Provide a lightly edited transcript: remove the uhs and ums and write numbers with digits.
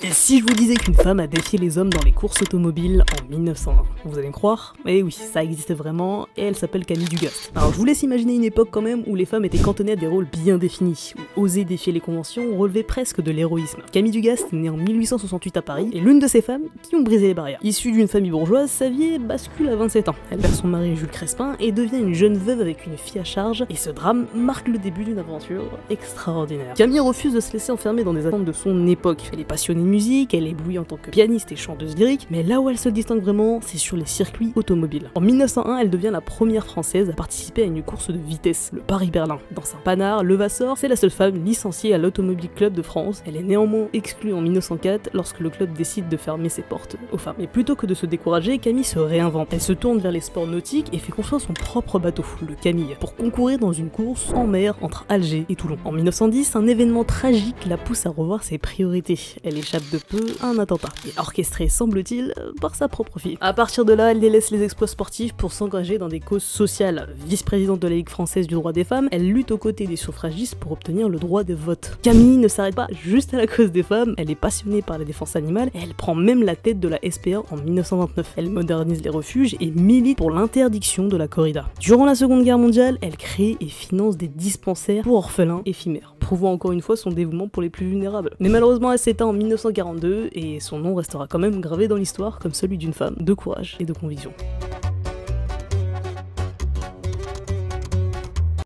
Et si je vous disais qu'une femme a défié les hommes dans les courses automobiles en 1901, vous allez me croire? Eh oui, ça existait vraiment, et elle s'appelle Camille Dugast. Alors je vous laisse imaginer une époque quand même où les femmes étaient cantonnées à des rôles bien définis, où oser défier les conventions relevait presque de l'héroïsme. Camille Dugast est née en 1868 à Paris, et l'une de ces femmes qui ont brisé les barrières. Issue d'une famille bourgeoise, sa vie bascule à 27 ans. Elle perd son mari Jules Crespin et devient une jeune veuve avec une fille à charge, et ce drame marque le début d'une aventure extraordinaire. Camille refuse de se laisser enfermer dans des attentes de son époque. Elle est passionnée de musique, elle éblouit en tant que pianiste et chanteuse lyrique, mais là où elle se distingue vraiment, c'est sur les circuits automobiles. En 1901, elle devient la première française à participer à une course de vitesse, le Paris-Berlin. Dans un panard, Levasseur, c'est la seule femme licenciée à l'Automobile Club de France. Elle est néanmoins exclue en 1904 lorsque le club décide de fermer ses portes aux femmes. Mais plutôt que de se décourager, Camille se réinvente. Elle se tourne vers les sports nautiques et fait construire son propre bateau, le Camille, pour concourir dans une course en mer entre Alger et Toulon. En 1910, un événement tragique la pousse à revoir ses priorités. Elle échappe de peu à un attentat, et orchestré, semble-t-il, par sa propre fille. À partir de là, elle délaisse les exploits sportifs pour s'engager dans des causes sociales. Vice-présidente de la Ligue française du droit des femmes, elle lutte aux côtés des suffragistes pour obtenir le droit de vote. Camille ne s'arrête pas juste à la cause des femmes, elle est passionnée par la défense animale, et elle prend même la tête de la SPA en 1929. Elle modernise les refuges et milite pour l'interdiction de la corrida. Durant la Seconde Guerre mondiale, elle crée et finance des dispensaires pour orphelins éphémères, prouvant encore une fois son dévouement pour les plus vulnérables. Mais malheureusement, elle s'éteint en 1942 et son nom restera quand même gravé dans l'histoire comme celui d'une femme de courage et de conviction.